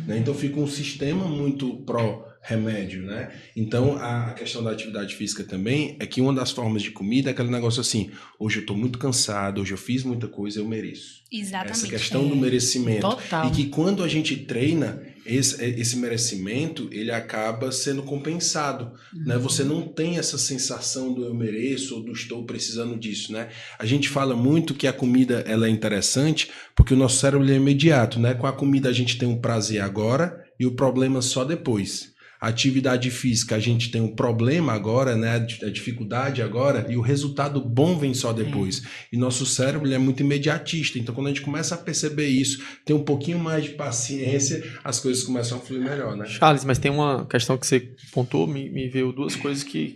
Speaker 2: Né? Então fica um sistema muito pró-remédio, né? Então a questão da atividade física também é que uma das formas de comida é aquele negócio assim, hoje eu estou muito cansado, hoje eu fiz muita coisa, eu mereço.
Speaker 4: Exatamente.
Speaker 2: Essa questão do merecimento.
Speaker 3: Total.
Speaker 2: E que quando a gente treina, esse merecimento, ele acaba sendo compensado, né? Você não tem essa sensação do eu mereço ou do estou precisando disso, né? A gente fala muito que a comida, ela é interessante porque o nosso cérebro é imediato, né? Com a comida a gente tem um prazer agora e o problema só depois. A atividade física, a gente tem um problema agora, né? A dificuldade agora, e o resultado bom vem só depois. E nosso cérebro ele é muito imediatista. Então, quando a gente começa a perceber isso, tem um pouquinho mais de paciência, as coisas começam a fluir melhor, né?
Speaker 1: Charles, mas tem uma questão que você pontuou, me veio duas coisas que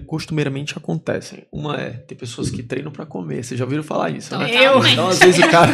Speaker 1: costumeiramente acontecem. Uma é, tem pessoas que treinam para comer. Vocês já ouviram falar isso, né? Então, às vezes o cara...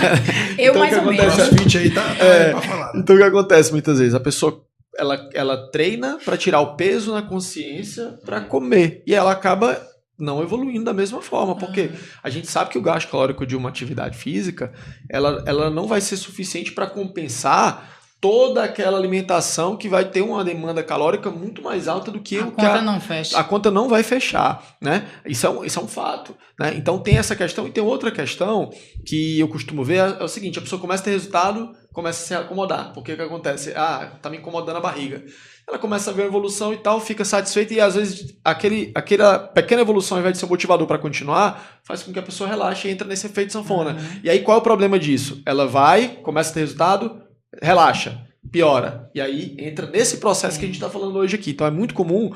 Speaker 3: Eu mais ou menos.
Speaker 2: Esse vídeo aí tá pra falar.
Speaker 1: Então, o que acontece muitas vezes? A pessoa... Ela treina para tirar o peso na consciência para comer. E ela acaba não evoluindo da mesma forma. Porque a gente sabe que o gasto calórico de uma atividade física, ela não vai ser suficiente para compensar toda aquela alimentação que vai ter uma demanda calórica muito mais alta do que
Speaker 3: a conta não fecha.
Speaker 1: A conta não vai fechar, né? Isso é um fato, né? Então tem essa questão e tem outra questão que eu costumo ver, é o seguinte, a pessoa começa a ter resultado, começa a se acomodar. Porque o que acontece? Tá me incomodando a barriga. Ela começa a ver a evolução e tal, fica satisfeita e às vezes aquela pequena evolução, ao invés de ser um motivador para continuar, faz com que a pessoa relaxe e entra nesse efeito sanfona. E aí qual é o problema disso? Ela vai, começa a ter resultado, relaxa, piora. E aí entra nesse processo que a gente está falando hoje aqui. Então é muito comum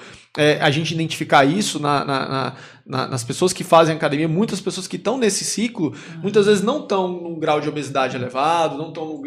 Speaker 1: a gente identificar isso nas pessoas que fazem academia. Muitas pessoas que estão nesse ciclo, muitas vezes não estão num grau de obesidade elevado, não estão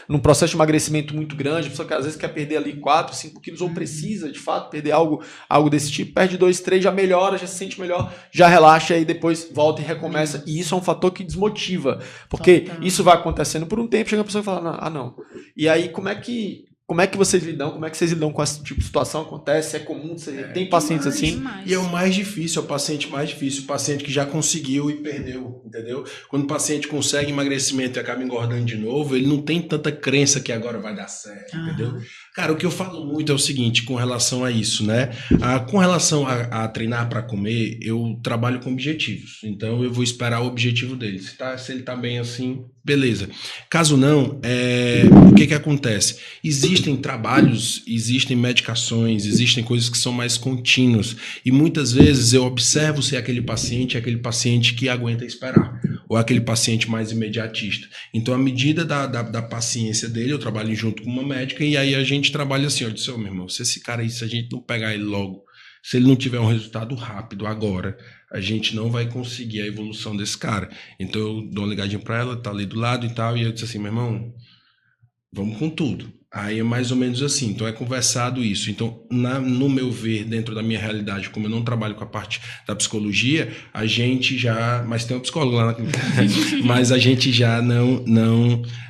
Speaker 1: num processo de emagrecimento muito grande. A pessoa que às vezes quer perder ali 4, 5 quilos ou precisa de fato perder algo desse tipo, perde 2, 3, já melhora, já se sente melhor, já relaxa e depois volta e recomeça. E isso é um fator que desmotiva, porque isso vai acontecendo por um tempo, chega a pessoa e fala, não. E aí como é que vocês lidam? Como é que vocês lidam com esse tipo de situação? Acontece? É comum? Você tem pacientes assim?
Speaker 2: Demais. E é o mais difícil, é o paciente mais difícil. O paciente que já conseguiu e perdeu, entendeu? Quando o paciente consegue emagrecimento e acaba engordando de novo, ele não tem tanta crença que agora vai dar certo, entendeu? Cara, o que eu falo muito é o seguinte, com relação a isso, né? Com relação a treinar para comer, eu trabalho com objetivos. Então, eu vou esperar o objetivo dele. Se ele tá bem assim, beleza. Caso não, o que acontece? Existem trabalhos, existem medicações, existem coisas que são mais contínuas. E muitas vezes eu observo se aquele paciente é aquele paciente que aguenta esperar. ou aquele paciente mais imediatista. Então, à medida da paciência dele, eu trabalho junto com uma médica e aí a gente trabalha assim, eu disse, meu irmão, se esse cara aí, se a gente não pegar ele logo, se ele não tiver um resultado rápido agora, a gente não vai conseguir a evolução desse cara. Então, eu dou uma ligadinha para ela, tá ali do lado e tal, e eu disse assim, meu irmão, vamos com tudo. Aí é mais ou menos assim, então é conversado isso. Então, no meu ver, dentro da minha realidade, como eu não trabalho com a parte da psicologia, a gente já... Mas tem um psicólogo lá na clínica. Mas a gente já não...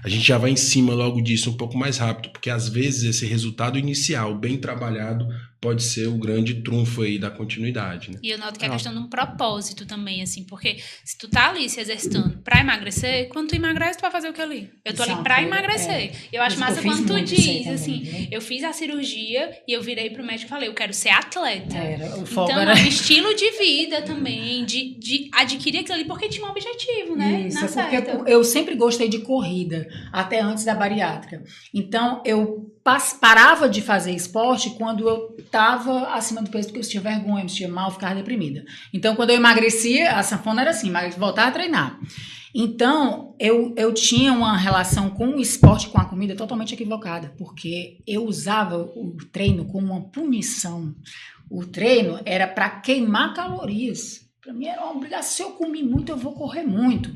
Speaker 2: A gente já vai em cima logo disso um pouco mais rápido, porque às vezes esse resultado inicial, bem trabalhado, pode ser o grande trunfo aí da continuidade, né?
Speaker 4: E eu noto que é questão de um propósito também, assim, porque se tu tá ali se exercitando pra emagrecer, quando tu emagrece, tu vai fazer o que ali? Eu tô ali pra emagrecer. Eu acho massa quando tu diz, assim, também, eu fiz a cirurgia e eu virei pro médico e falei, eu quero ser atleta. Então, é um estilo de vida também, de adquirir aquilo ali, porque tinha um objetivo, né?
Speaker 3: Isso, porque eu sempre gostei de corrida, até antes da bariátrica. Então, eu parava de fazer esporte quando eu estava acima do peso, porque eu sentia vergonha, me sentia mal, ficava deprimida. Então, quando eu emagrecia, a sanfona era assim, mas voltar a treinar. Então, eu tinha uma relação com o esporte, com a comida totalmente equivocada, porque eu usava o treino como uma punição. O treino era para queimar calorias. Para mim era uma obrigação. Se eu comer muito, eu vou correr muito.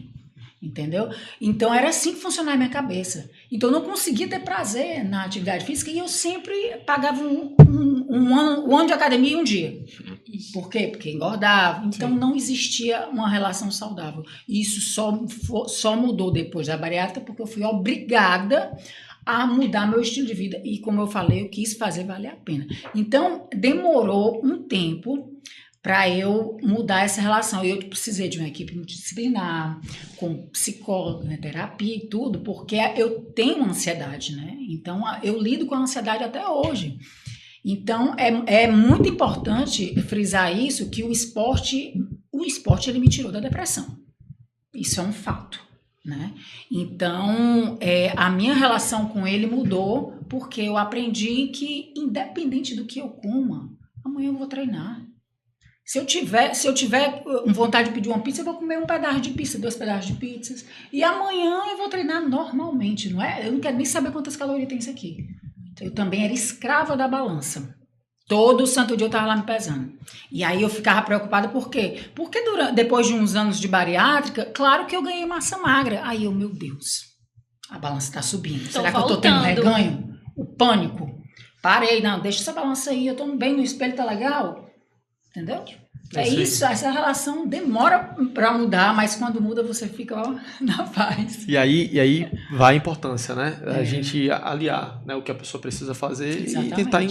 Speaker 3: Entendeu? Então era assim que funcionava a minha cabeça. Então eu não conseguia ter prazer na atividade física e eu sempre pagava um ano de academia em um dia. Por quê? Porque engordava. Então não existia uma relação saudável. E isso só mudou depois da bariátrica porque eu fui obrigada a mudar meu estilo de vida. E como eu falei, eu quis fazer valer a pena. Então demorou um tempo para eu mudar essa relação. Eu precisei de uma equipe multidisciplinar, com psicólogo, né, terapia e tudo, porque eu tenho ansiedade, né? Então, eu lido com a ansiedade até hoje. Então, é muito importante frisar isso, que o esporte ele me tirou da depressão. Isso é um fato, né? Então, a minha relação com ele mudou, porque eu aprendi que, independente do que eu coma, amanhã eu vou treinar. Se eu tiver vontade de pedir uma pizza, eu vou comer um pedaço de pizza, 2 pedaços de pizzas. E amanhã eu vou treinar normalmente, não é? Eu não quero nem saber quantas calorias tem isso aqui. Eu também era escrava da balança. Todo santo dia eu estava lá me pesando. E aí eu ficava preocupada por quê? Porque depois de uns anos de bariátrica, claro que eu ganhei massa magra. Aí meu Deus, a balança está subindo. Será que eu estou tendo reganho? O pânico. Parei, não, deixa essa balança aí, eu estou bem no espelho, tá legal? Entendeu? É isso, essa relação demora para mudar, mas quando muda você fica na paz.
Speaker 1: E aí vai a importância, né? A gente aliar, né, o que a pessoa precisa fazer. Exatamente. E tentar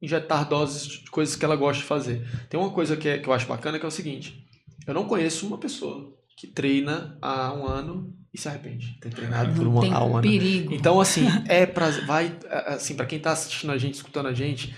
Speaker 1: injetar doses de coisas que ela gosta de fazer. Tem uma coisa que eu acho bacana, que é o seguinte: eu não conheço uma pessoa que treina há um ano e se arrepende. Tem treinado por há um ano.
Speaker 3: Perigo.
Speaker 1: Então, assim, para quem está assistindo a gente, escutando a gente,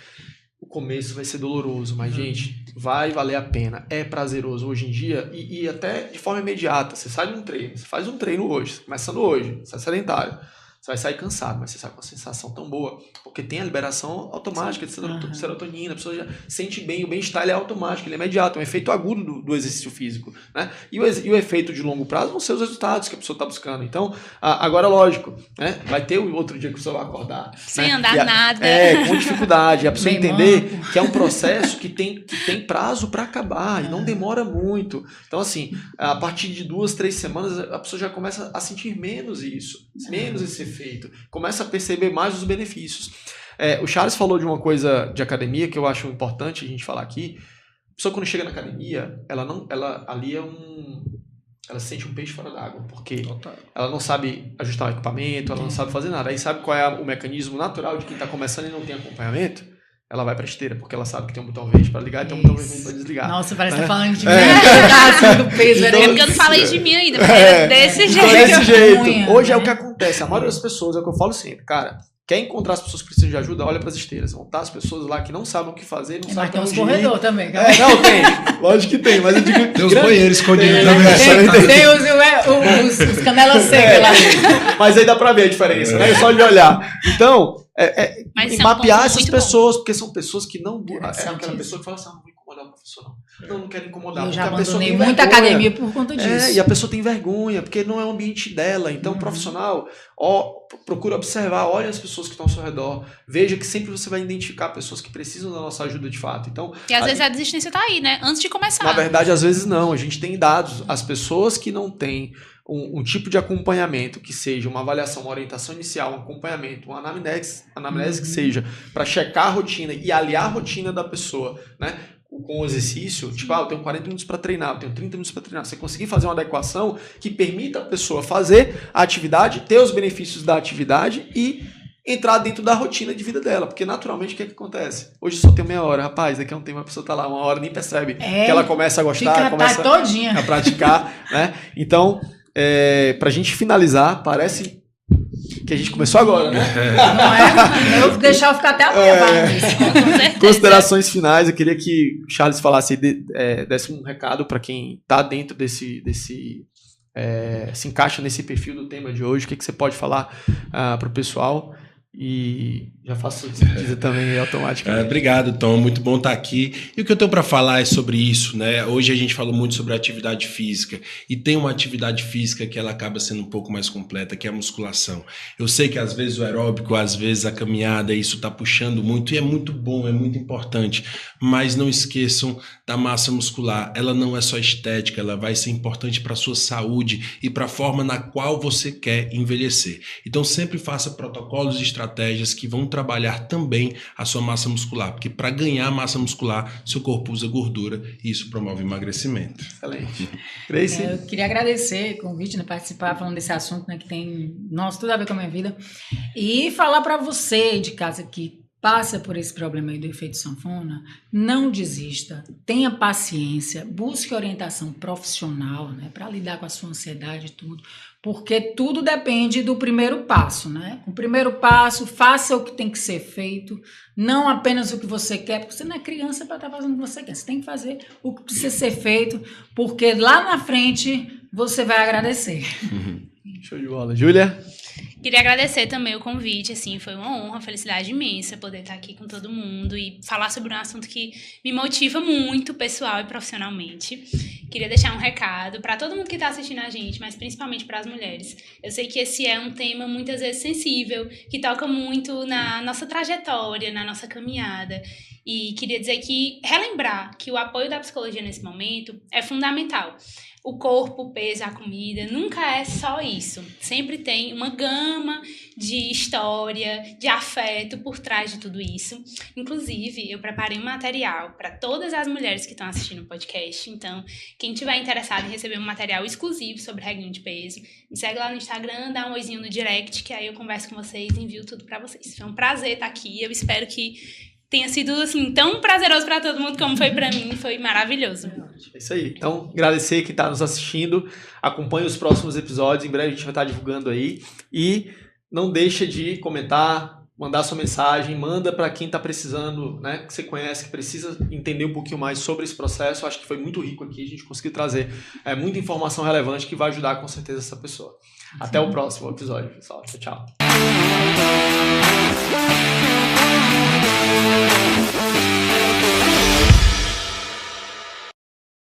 Speaker 1: o começo vai ser doloroso, mas, gente, vai valer a pena. É prazeroso hoje em dia e até de forma imediata. Você sai de um treino, você faz um treino hoje, começando hoje, você é sedentário. Você vai sair cansado, mas você sai com uma sensação tão boa, porque tem a liberação automática de serotonina, a pessoa já sente bem, o bem-estar ele é automático, ele é imediato, é um efeito agudo do exercício físico, né? E o efeito de longo prazo vão ser os resultados que a pessoa está buscando. Então, agora, lógico, né? Vai ter o outro dia que a pessoa vai acordar.
Speaker 4: Sem andar nada.
Speaker 1: Com dificuldade. A pessoa entender que é um processo que tem prazo para acabar e não demora muito. Então, assim, a partir de 2, 3 semanas, a pessoa já começa a sentir menos isso, menos esse efeito. Começa a perceber mais os benefícios. O Charles falou de uma coisa de academia que eu acho importante a gente falar aqui. A pessoa, quando chega na academia, ela sente um peixe fora d'água, porque ela não sabe ajustar o equipamento, ela não sabe fazer nada. Aí sabe qual é o mecanismo natural de quem está começando e não tem acompanhamento? Ela vai pra esteira, porque ela sabe que tem um botão verde para ligar e tem um botão vermelho para desligar.
Speaker 3: Nossa, parece que tá falando de mim. Do peso,
Speaker 4: então, porque eu não falei de mim ainda, porque era desse jeito.
Speaker 1: Desse jeito. Hoje é o que acontece. A maioria das pessoas, é o que eu falo sempre, cara, quer encontrar as pessoas que precisam de ajuda, olha pras esteiras. Vão estar as pessoas lá que não sabem o que fazer, não sabem
Speaker 3: tem uns corredores também.
Speaker 1: Não, tem. Lógico que tem, mas eu digo...
Speaker 2: Tem os banheiros escondidos também.
Speaker 3: Tem os canelas secas lá.
Speaker 1: Mas aí dá pra ver a diferença, né? Só de olhar. Então, mapear essas pessoas, porque são pessoas que não... É aquela pessoa que fala assim, não vou incomodar o professor, não. Não quero incomodar.
Speaker 3: Eu
Speaker 1: porque
Speaker 3: já
Speaker 1: a pessoa
Speaker 3: abandonei
Speaker 1: tem
Speaker 3: muita
Speaker 1: vergonha.
Speaker 3: academia por conta disso.
Speaker 1: E a pessoa tem vergonha, porque não é o ambiente dela. Então, o profissional, procura observar, olha as pessoas que estão ao seu redor, veja que sempre você vai identificar pessoas que precisam da nossa ajuda de fato. Então,
Speaker 4: E às vezes a desistência tá aí, né? Antes de começar.
Speaker 1: na verdade, às vezes não. A gente tem dados. As pessoas que não têm um tipo de acompanhamento, que seja uma avaliação, uma orientação inicial, um acompanhamento, uma anamnese que seja, para checar a rotina e aliar a rotina da pessoa, né? Com o exercício, tipo, eu tenho 40 minutos para treinar, eu tenho 30 minutos para treinar. Você conseguir fazer uma adequação que permita a pessoa fazer a atividade, ter os benefícios da atividade e entrar dentro da rotina de vida dela. Porque, naturalmente, o que acontece? Hoje só tem meia hora. Rapaz, daqui a um tempo a pessoa tá lá, uma hora, nem percebe que ela começa a gostar, começa a praticar, né? Então, pra gente finalizar, parece que a gente começou agora, né?
Speaker 3: Não é? Eu vou deixar eu ficar até amanhã.
Speaker 1: Considerações finais, eu queria que o Charles falasse, desse um recado para quem está dentro se encaixa nesse perfil do tema de hoje, o que você pode falar para o pessoal. E já faço despedida também automaticamente.
Speaker 2: Obrigado, Tom. Muito bom estar aqui. E o que eu tenho para falar é sobre isso, né? Hoje a gente falou muito sobre atividade física. E tem uma atividade física que ela acaba sendo um pouco mais completa, que é a musculação. Eu sei que às vezes o aeróbico, às vezes a caminhada, isso está puxando muito. E é muito bom, é muito importante. Mas não esqueçam da massa muscular. Ela não é só estética, ela vai ser importante para a sua saúde e para a forma na qual você quer envelhecer. Então sempre faça protocolos e estratégias que vão trabalhar também a sua massa muscular, porque para ganhar massa muscular, seu corpo usa gordura e isso promove emagrecimento.
Speaker 1: Excelente. Gracie?
Speaker 3: Eu queria agradecer o convite, né, participar falando desse assunto, né, que tem, tudo a ver com a minha vida, e falar para você de casa que passa por esse problema aí do efeito sanfona, não desista, tenha paciência, busque orientação profissional, né, para lidar com a sua ansiedade e tudo, porque tudo depende do primeiro passo, né? O primeiro passo, faça o que tem que ser feito, não apenas o que você quer, porque você não é criança para estar fazendo o que você quer, você tem que fazer o que precisa ser feito, porque lá na frente você vai agradecer.
Speaker 1: Show de bola. Júlia?
Speaker 4: Queria agradecer também o convite, assim, foi uma honra, uma felicidade imensa poder estar aqui com todo mundo e falar sobre um assunto que me motiva muito, pessoal e profissionalmente. Queria deixar um recado para todo mundo que está assistindo a gente, mas principalmente para as mulheres. Eu sei que esse é um tema muitas vezes sensível, que toca muito na nossa trajetória, na nossa caminhada. E queria dizer que, relembrar que o apoio da psicologia nesse momento é fundamental. O corpo, o peso, a comida, nunca é só isso. Sempre tem uma gama de história, de afeto por trás de tudo isso. Inclusive, eu preparei um material para todas as mulheres que estão assistindo o podcast. Então, quem tiver interessado em receber um material exclusivo sobre reganho de peso, me segue lá no Instagram, dá um oizinho no direct, que aí eu converso com vocês e envio tudo para vocês. Foi um prazer estar aqui. Eu espero que tenha sido assim tão prazeroso para todo mundo como foi para mim, foi maravilhoso.
Speaker 1: É isso aí. Então, agradecer quem está nos assistindo, acompanhe os próximos episódios, em breve a gente vai estar divulgando aí e não deixa de comentar, mandar sua mensagem, manda para quem está precisando, né, que você conhece, que precisa entender um pouquinho mais sobre esse processo. Eu acho que foi muito rico aqui, a gente conseguiu trazer muita informação relevante que vai ajudar com certeza essa pessoa. Até o próximo episódio, pessoal. Tchau, tchau.